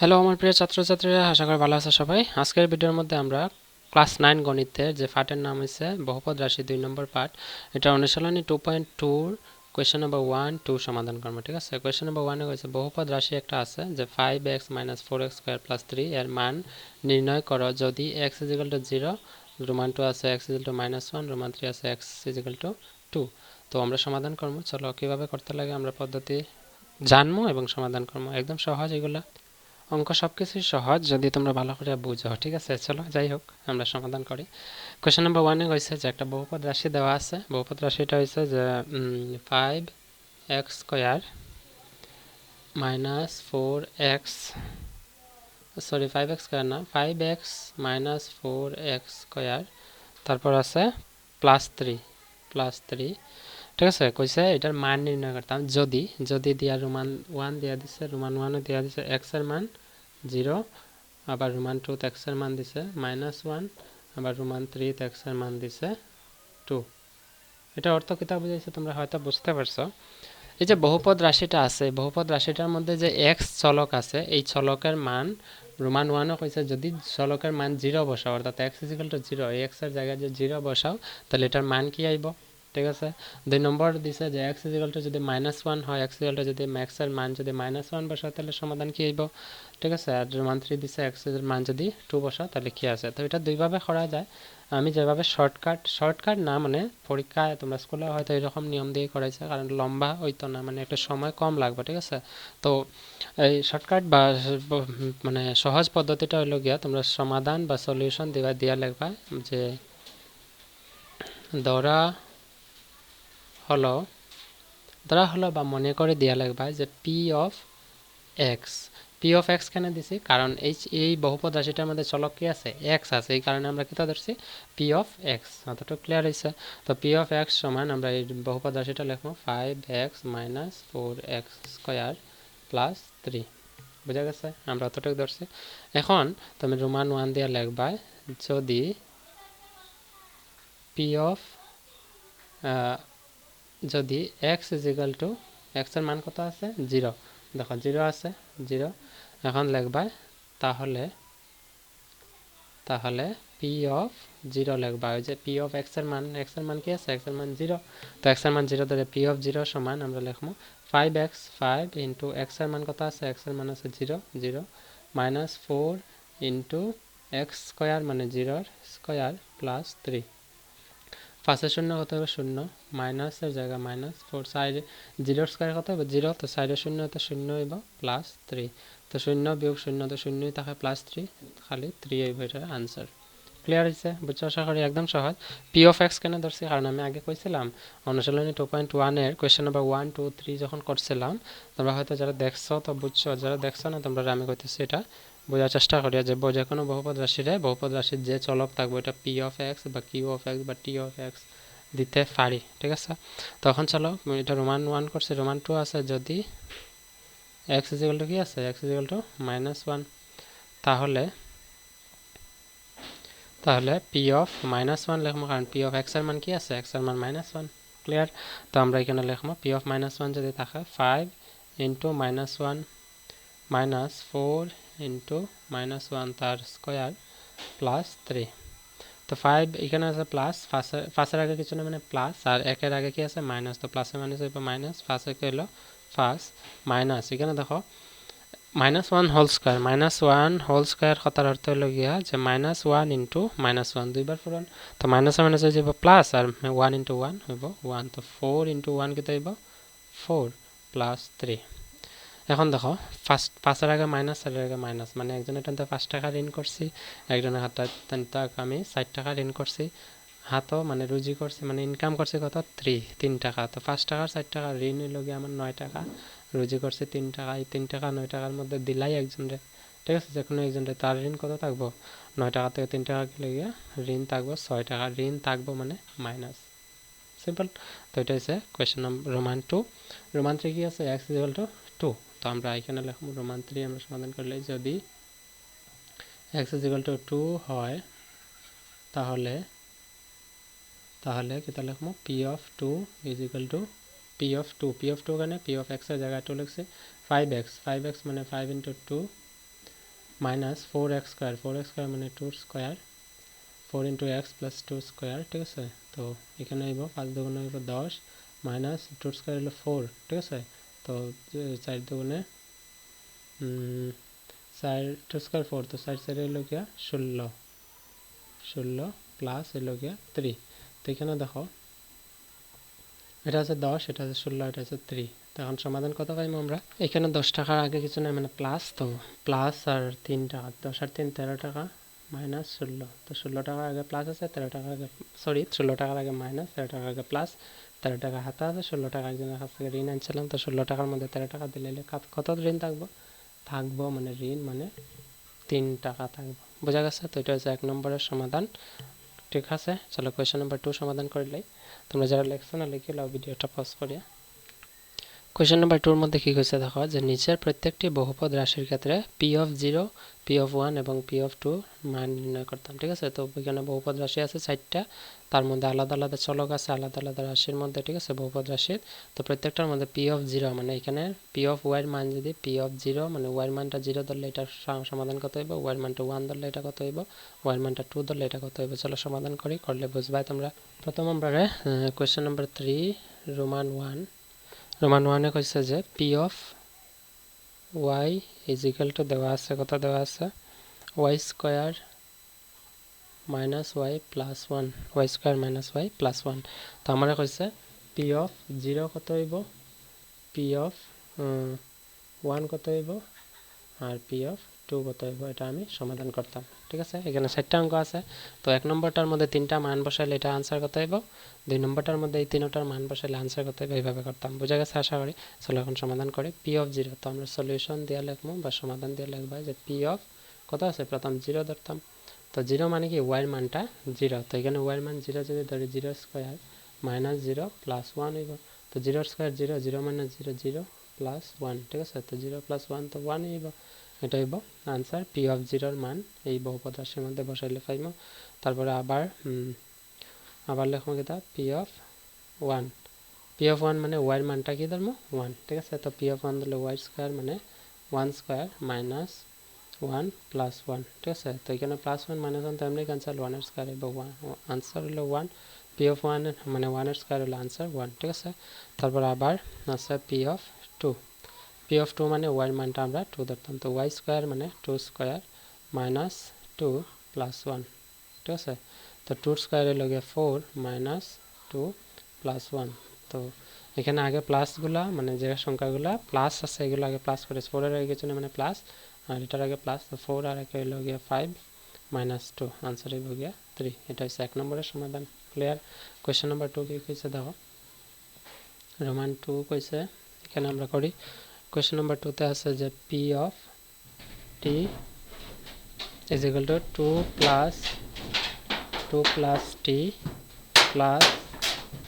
Hello আমার প্রিয় ছাত্রছাত্রীরা, আশা করি ভালো আছে সবাই। আজকের ভিডিওর মধ্যে আমরা ক্লাস 9 গণিতের যে পাঠের নাম হচ্ছে বহুপদ রাশি 2 নম্বর পাঠ, এটা অনুশীলনী 2.2 কোয়েশ্চেন নাম্বার 1 2 সমাধান করব। ঠিক আছে, কোয়েশ্চেন নাম্বার 1 এ হচ্ছে বহুপদ রাশি একটা আছে যে 5x - 4x² + 3 এর মান নির্ণয় করো যদি x = 0, রোমান 2 আছে x = -1, রোমান 3 আছে x = 2। তো আমরা সমাধান করব। চলো কিভাবে করতে লাগে আমরা পদ্ধতি জানবো এবং সমাধান করব। একদম সহজ এগুলা অঙ্ক, সবকিছুই সহজ যদি তোমরা ভালো করে বুঝো। ঠিক আছে, চলো যাই হোক আমরা সমাধান করি। কোয়েশ্চেন নাম্বার 1 এ হয়েছে যে একটা বহুপদ রাশি দেওয়া আছে। বহুপদ রাশিটা হয়েছে যে 5x² - 4x, সরি 5x² না, 5x - 4x², তারপর আছে +3 ঠিক আছে। কইছে এটার মান নির্ণয় করতাম যদি দিয়া রোমান 1 দিয়া দিছে, রোমান 1 ও দিয়া দিছে x এর মান 0, আবার রোমান 2 তে x এর মান দিছে -1, আবার রোমান 3 তে x এর মান দিছে 2। এটা অর্থ কিতা বুঝাইছে তোমরা হয়তো বুঝতে পারছো। এই যে বহুপদ রাশিটা আছে, বহুপদ রাশিটার মধ্যে যে x চলক আছে, এই চলকের মান রোমান 1 ও কইছে যদি চলকের মান 0 বসাও, অর্থাৎ x = 0, এই x এর জায়গায় যদি 0 বসাও তাহলে এটার মান কি আইব। ঠিক আছে, 2 নম্বর দিছে যে x = যদি -1 হয়, x যদি x এর মান যদি -1 বসাও তাহলে সমাধান কি আইব। ঠিক আছে, আর রোমান 3 দিছে x এর মান যদি 2 বসাও তাহলে কি আছে। তো এটা দুইভাবে করা যায়। আমি যেভাবে শর্টকাট না, মানে পরীক্ষায় তোমরা স্কুলে হয়তো এরকম নিয়ম দিয়ে করাইছে, কারণ লম্বা হইতো না, মানে একটা সময় কম লাগবে। ঠিক আছে, তো এই শর্টকাট বা মানে সহজ পদ্ধতিটা হইল গিয়া তোমরা সমাধান বা সলিউশন দিয়া লিখবা যে ধরা হলো বা মনে করে দিয়া লিখবা যে p of x কেন দিছি, কারণ এই বহুপদ রাশিটার মধ্যে চলক কি আছে, x আছে, এই কারণে আমরা কিটা ধরছি p(x). অতটুকু ক্লিয়ার হইছে। তো p(x) সমান আমরা এই বহুপদ রাশিটা লিখবো 5x - 4x² + 3। বুঝা গেছে, আমরা অতটুকু ধরছি। এখন তুমি রোমান 1 দিয়ে লিখবা যদি যদি x এর মান কত আছে, 0, দেখো 0 আছে, 0। এখন লিখবা তাহলে p(0) লিখবা। ওই যে p(x) এর মান কি আছে, x এর মান 0, তো x এর মান 0 ধরে p(0) সমান আমরা লিখবো 5x, 5 * x এর মান কত আছে, x এর মান আছে 0, 0 - 4 * x² মানে 0 স্কয়ার + 3। 5 এর শূন্য কত হবে, 0, মাইনাসের জায়গায় -4, সাইডে 0 স্কয়ার কত হবে 0, তো সাইডে 0 হতে 0 হইব +3, তো 0 - 0 তো 0ই থাকে, +3 খালি 3 হইব এটার आंसर। ক্লিয়ার হইছে, বুঝছো আশা করি, একদম সহজ। p(x) কেন ধরছি, কারণ আমি আগে কইছিলাম অনুশীলনী 2.1 এর কোশ্চেন নাম্বার 1 2 3 যখন করছিলাম, তোমরা হয়তো যারা দেখছো তো বুঝছো, যারা দেখছো না তোমরা আমি কইতেছি এটা বোঝার চেষ্টা করিয়া যে যে কোনো বহুপদ রাশির যে চলক থাকবে এটা p(x) বা q(x) বা t(x) দিতে পারি। ঠিক আছে, তখন চলো এটা রোমান 1 করছে, রোমান 2 আছে যদি x = কি আছে, x = -1, তাহলে p(-1) লিখবো, কারণ p(x) এর মান কি আছে, x এর মান -1। ক্লিয়ার, তো আমরা এখানে লিখবো p(-1) যদি থাকে 5 * -1 - 4 * -1 তার স্কয়ার +3। তো 5 এখানে আছে প্লাস, 5 এর আগে কিছু না মানে প্লাস, আর 1 এর আগে কি আছে মাইনাস, তো প্লাসে মাইনাস হইব মাইনাস, 5 একে হলো 5 মাইনাস, এখানে দেখো -1 হোল স্কয়ার, -1 হোল স্কয়ার কথার অর্থ হলো গিয়া যে -1 * -1 দুইবার পূরণ, তো মাইনাসে মাইনাস হয়ে যাব প্লাস, আর 1 * 1 হইব 1, তো 4 * 1 কত হইব 4 + 3। এখন দেখো 5 এর আগে মাইনাস, আর এর আগে মাইনাস, মানে একজনের টানতে 5 টাকা ঋণ করছি, একজনের হাতে আমি 60 টাকা ঋণ করছি, হাতও মানে রুজি করছি, মানে ইনকাম করছি কত 3 টাকা, তো 5 টাকার 60 টাকা ঋণ হইল গিয়ে আমার 9 টাকা, রুজি করছি 3 টাকা, এই 3 টাকা 9 টাকার মধ্যে দিলাই একজনরে। ঠিক আছে, যে কোনো একজনরে, তার ঋণ কত থাকবো, 9 টাকা থেকে 3 টাকা গেলে গিয়া ঋণ থাকবো 6 টাকা, ঋণ থাকবো মানে মাইনাস। সিম্পল। তো এটা হচ্ছে কোয়েশ্চেন নাম্বার রোমান 2। রোমান 3 কি আছে, x = 2, তো আমরা এখানে লিখবো রোমান 3 আমরা সমাধান করলে যদি x = 2 হয় তাহলে কিতা লিখবো p(2) = p(2) কেন p(x) এর জায়গায় 2 লিখছে, 5x মানে 5 * 2 minus 4x square, 4x square মানে 2 square, 4 into x plus 2 square, ঠিক আছে। তো এখানে হইব 5 দুগুণে হইব 10 মাইনাস 2 স্কোয়ার হলো 4, ঠিক আছে। তো 4 দুগুণে 4 2 স্কোয়ার 4, তো 4 4 হইল গিয়া 16, 16 প্লাস হইল গিয়া 3। তো এখানে দেখো এটা আছে 10, এটা আছে 16, এটা আছে 3। তখন সমাধান কত পাইম আমরা? এখানে 10 টাকার আগে কিছু নাই মানে প্লাস, তো প্লাস আর 3 টাকা, 10 আর 3 13 টাকা মাইনাস 16, তো 16 টাকার আগে প্লাস আছে, 13 টাকার আগে সরি 16 টাকার আগে মাইনাস, 13 টাকার আগে প্লাস, 13 টাকা হাতে আছে, 16 টাকা একজনের কাছ থেকে ঋণ আনছিলাম। তো 16 টাকার মধ্যে 13 টাকা দিলে কত ঋণ থাকবো মানে ঋণ মানে 3 টাকা থাকবো। বোঝা গেছে? তো এটা হচ্ছে 1 নম্বরের সমাধান, ঠিক আছে। চলো কোয়েশ্চেন নাম্বার 2 সমাধান করলেই। তোমরা যারা লেখছো না লিখে লাও, ভিডিওটা পজ করিয়া। কোয়েশ্চেন নাম্বার 2 এর মধ্যে কি কইছে দেখো, যে নিচের প্রত্যেকটি বহুপদ রাশির ক্ষেত্রে পি অফ 0, পি অফ 1 এবং পি অফ 2 মান নির্ণয় করতাম, ঠিক আছে। তো এখানে বহুপদ রাশি আছে 4টা, তার মধ্যে আলাদা আলাদা চলক আছে আলাদা আলাদা রাশির মধ্যে, ঠিক আছে, বহুপদ রাশির। তো প্রত্যেকটার মধ্যে পি অফ 0 মানে এখানে পি অফ ওয়াই এর মান যদি পি অফ 0 মানে ওয়াই এর মানটা 0 ধরলে এটা সমাধান কত হইব, ওয়াই এর মানটা 1 ধরলে এটা কত হইব, ওয়াই এর মানটা 2 ধরলে এটা কত হইব। চলো সমাধান করি, করলে বুঝবাই তোমরা। প্রথম আমরা কোয়েশ্চেন নাম্বার 3 রোমান 1 কইছে যে P of Y is equal to দেওয়া আছে, কত দেওয়া আছে, Y square minus Y plus 1, Y square minus Y plus 1। তো আমরা কইছে পি অফ 0 কত হইব, পি অফ 1 কত হইব আর পি অফ 2 কত হইব, এটা আমি সমাধান করতাম, ঠিক আছে। এখানে 4টা অঙ্ক আছে। তো 1 নম্বরটার মধ্যে 3টা মান বসাইলে এটা আনসার কত হইব, 2 নম্বরটার মধ্যে এই 3টার মান বসাইলে আনসার কত হইব, এইভাবে করতাম। বোঝা গেছে আশা করি। চলো এখন সমাধান করি। পি অফ 0, তো আমরা সলিউশন দিয়ে লিখবো বা সমাধান দিয়ে লিখবা যে পি অফ কত আছে, প্রথম 0 ধরতাম। তো 0 মানে কি ওয়াই এর মানটা 0, তো এখানে ওয়াই এর মান 0 যদি ধরি 0 স্কয়ার মাইনাস 0 প্লাস 1 হইব। তো 0 স্কয়ার 0, 0 মাইনাস 0 0 প্লাস 1, ঠিক আছে। তো 0 প্লাস 1 তো 1 হইব, এটা হইব আনসার। পি অফ 0 এর মান এই বহুপদ রাশির মধ্যে বসাইলে পাইব। তারপরে আবার লিখবো কিটা পি অফ 1, পি অফ 1 মানে ওয়াই এর মানটা কি ধরবো 1, ঠিক আছে। তো পি অফ 1 দিলে ওয়াই স্কয়ার মানে 1 স্কয়ার মাইনাস 1 প্লাস 1, ঠিক আছে। তো এখানে প্লাস 1 মাইনাস 1 তো এমনি ক্যান্সেল, 1 এর স্কয়ার হইব 1, আনসার হলো 1। পি অফ 1 মানে 1 এর স্কয়ার হলো আনসার 1, ঠিক আছে। তারপর আবার আছে পি অফ 2, পি অফ 2 মানে ওয়াই এর মানটা আমরা 2 ধরতাম। তো ওয়াই স্কয়ার মানে 2 স্কয়ার মাইনাস 2 প্লাস 1, ঠিক আছে। তো 2 স্কয়ার হলো গিয়ে 4 মাইনাস 2 প্লাস 1। তো এখানে আগে প্লাসগুলা মানে যে সংখ্যাগুলা প্লাস আছে এগুলো আগে প্লাস করে 4 এর আগে কিছু না মানে প্লাস, আর এটার আগে প্লাস, তো 4 আর একে হলো গিয়ে 5 মাইনাস 2, আনসার হইব গিয়া 3। এটা হচ্ছে 1 নম্বরের সমাধান। ক্লিয়ার? কোয়েশ্চেন নাম্বার 2 কি কইছে দেখো, রোমান 2 কইছে, এখানে আমরা করি। কোয়েশ্চেন নাম্বার 2 তে আছে যে P of T is equal two 2 plus T plus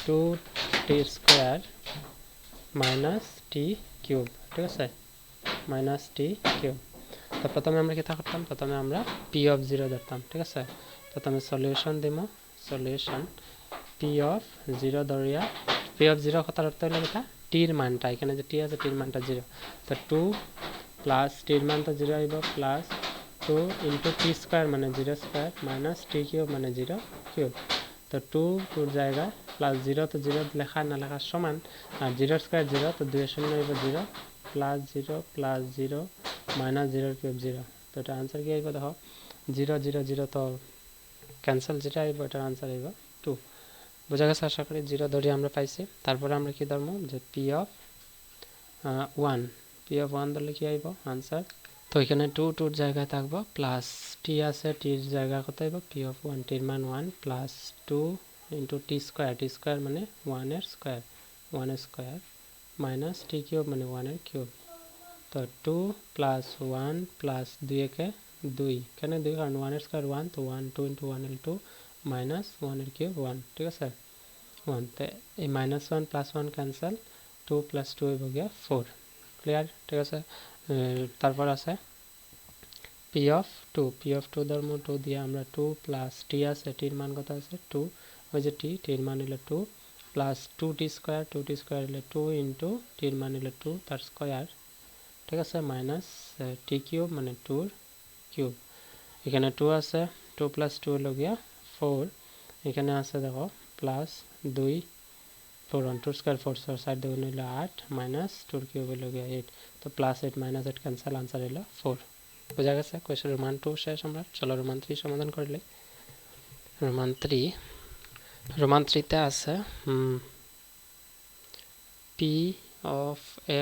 2t square minus T cube, ঠিক আছে, মাইনাস টি কিউব। তো প্রথমে আমরা কি করতাম, প্রথমে আমরা পি অফ 0 ধরতাম, ঠিক আছে। প্রথমে সলিউশন দিব, সলিউশন পি অফ 0 ধরিয়া, পি অফ 0 কথার অর্থ হলো এটা টির মানটা, এখানে যে টি আছে টির মানটা 0, তো 2 প্লাস টির মান তো 0 হইব প্লাস 2 ইন্টু টি স্কোয়ার মানে 0 স্কোয়ার মাইনাস টি কিউব মানে 0 কিউব। তো 2 2 জায়গায় প্লাস 0, তো 0 লেখা না লেখা সমান, আর 0 স্কোয়ার 0, তো 2 শূন্য হইব 0 প্লাস 0 মাইনাস 0 কিউব 0। তো এটা আনসার কি হইব দেখো, 0 0 0 তো ক্যান্সেল, যেটা হইব এটার আনসার হইব 2। বোঝা গেছে আশা করি। 0 ধরে আমরা পাইছি। তারপরে আমরা কি ধরবো যে পি অফ 1, পি অফ 1 ধরলে কি হইব আনসার, তো এখানে 2 2 জায়গায় থাকবো প্লাস টি আছে, টির জায়গা কত হইব পি অফ 1, টির মান 1 প্লাস 2 ইন্টু টি স্কোয়ার মানে 1 এর স্কোয়ার মাইনাস টি কিউব মানে 1 এর কিউব। তো 2 প্লাস 1 প্লাস 2 একে 2, কেন 2 কারণ 1 এর স্কোয়ার 1, তো 1 2 ইন্টু 1 এর 2 মাইনাস 1 এর কিউব 1, ঠিক আছে 1। তো এই মাইনাস 1 প্লাস 1 ক্যান্সেল, 2 প্লাস 2 হইব গিয়া 4। ক্লিয়ার? ঠিক আছে। তারপর আছে পি অফ 2, পি অফ 2 ধর্ম 2 দিয়ে আমরা 2 প্লাস টি আছে, টির মান কত আছে 2, ওই যে টির মান হলো 2 প্লাস 2t স্কোয়ার হলে 2 ইন্টু টির মান হলো 2 তার স্কোয়ার, ঠিক আছে, মাইনাস টি কিউব মানে 2 কিউব এখানে 2 আছে 2 + 2 হলো গিয়া 4 এখানে আছে দেখো প্লাস 2 4 1 2 স্কয়ার 4 4 সাইড দুগুণ হলো 8 মাইনাস 2 কিউব হলো গিয়া 8 তো প্লাস 8 মাইনাস 8 ক্যান্সেল आंसर হলো 4 বোঝা গেছে কোশ্চেন রোমান 2 শেষ আমরা চলো রোমান 3 সমাধান করলে রোমান 3 তে আছে p of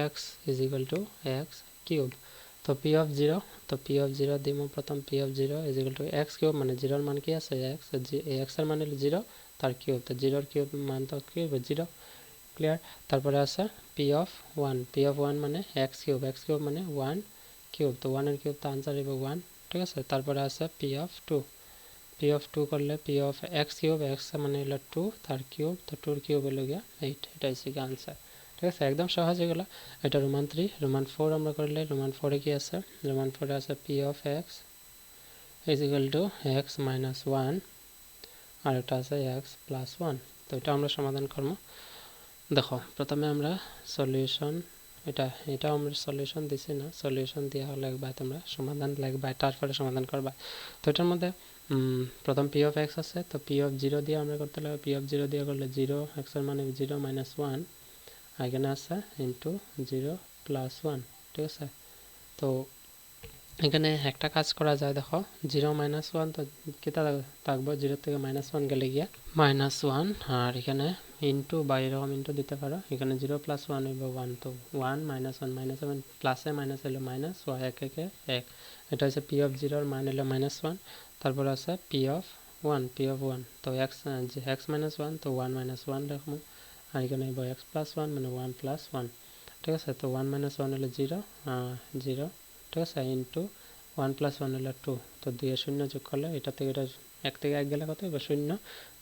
x is equal to x cube তো p of 0 তো p of 0 দিমু প্রথম p of 0 is equal to x cube মানে 0 এর মান কি আছে x x এর মান হলো 0 তার কিউব তো 0 এর কিউব মান তো কি হবে 0 ক্লিয়ার তারপরে আছে p of 1 মানে x cube মানে 1 কিউব তো 1 এর কিউব তো आंसर হবে 1 ঠিক আছে তারপরে আছে p of 2 করলে p of x cube x মানে হলো 2 তার কিউব তো 2 এর কিউব হলো গিয়া 8 এটা হচ্ছে কি आंसर ঠিক আছে একদম সহজ এগুলো এটা রোমান 3 রোমান 4 আমরা করলে রোমান 4 এ কি আছে রোমান 4 এ আছে p of x is equal to x minus 1 আর এটা আছে x plus 1 তো এটা আমরা সমাধান করব দেখো প্রথমে আমরা সলিউশন এটা আমরা সলিউশন দিছি না সলিউশন দেয়া হলে একবার তোমরা সমাধান লিখবা তারপরে সমাধান করবা তো এটার মধ্যে প্রথম p of x আছে তো p of 0 দিয়ে আমরা করতে লাগবে p of 0 দিয়ে করলে 0 x এর মানে 0 minus 1 এখানে আছে ইনটু 0 প্লাস 1 ঠিক আছে তো এখানে একটা কাজ করা যায় দেখো 0 minus 1 তো কিটা থাকবে 0 থেকে -1 গেলে গিয়া -1 আর এখানে ইনটু বা এরকম ইনটু দিতে পারো এখানে 0 + 1 হইবে 1 তো 1 -1 প্লাসে মাইনাস হলো মাইনাস y এক একে 1 এটা হচ্ছে p of 0 এর মান হলো -1 তারপর আছে p of 1 তো x -1 তো 1 - 1 রাখবো আর এখানে হইব x + 1 মানে 1 + 1 ঠিক আছে তো 1 - 1 হলো 0 0 ঠিক আছে ইনটু 1 + 1 হলো 2 তো 2 এর 0 যোগ করলে এটা থেকে এটা 1 থেকে 1 গেলে কত হবে 0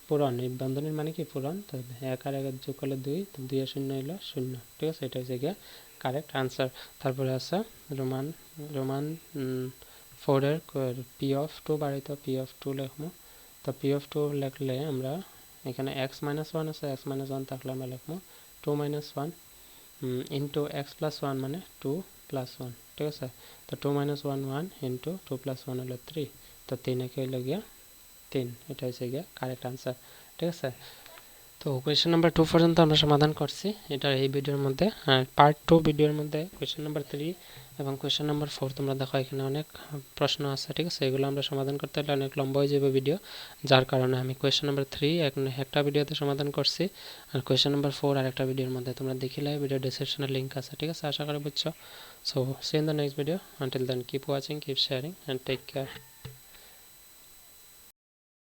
পূরণ এই বন্ধনীর মানে কি পূরণ তো 1 আর 1 যোগ করলে 2 তো 2 এর 0 হলো 0 ঠিক আছে এটা হচ্ছে গিয়ে কারেক্ট आंसर তারপরে আছে রোমান 4 এর p of 2 বাড়াইতো p of 2 লিখবো তো p of 2 লিখলে আমরা এখানে x - 1 আছে x - 1 থাকলে আমরা লিখবো 2 - 1 into x + 1 মানে 2 + 1 ঠিক আছে তো 2 - 1 1 into 2 + 1 হলো 3 তো 3 একে হলো গিয়া 3 এটা হচ্ছে গিয়া কারেক্ট आंसर ঠিক আছে তো কোশ্চেন নাম্বার 2 পর্যন্ত আমরা সমাধান করছি এটা এই ভিডিওর মধ্যে আর পার্ট 2 ভিডিওর মধ্যে কোশ্চেন নাম্বার 3 এবং কোশ্চেন নাম্বার 4 তোমরা দেখো এখানে অনেক প্রশ্ন আছে ঠিক আছে এগুলো আমরা সমাধান করতে হলে অনেক লম্বা হয়ে যাবে ভিডিও যার কারণে আমি কোশ্চেন নাম্বার 3 একটা ভিডিওতে সমাধান করছি আর কোশ্চেন নাম্বার 4 আরেকটা ভিডিওর মধ্যে তোমরা দেখিলে ভিডিও ডেসক্রিপশনে লিংক আছে ঠিক আছে আশা করি বুঝছো so see in the next video until then keep watching keep sharing and take care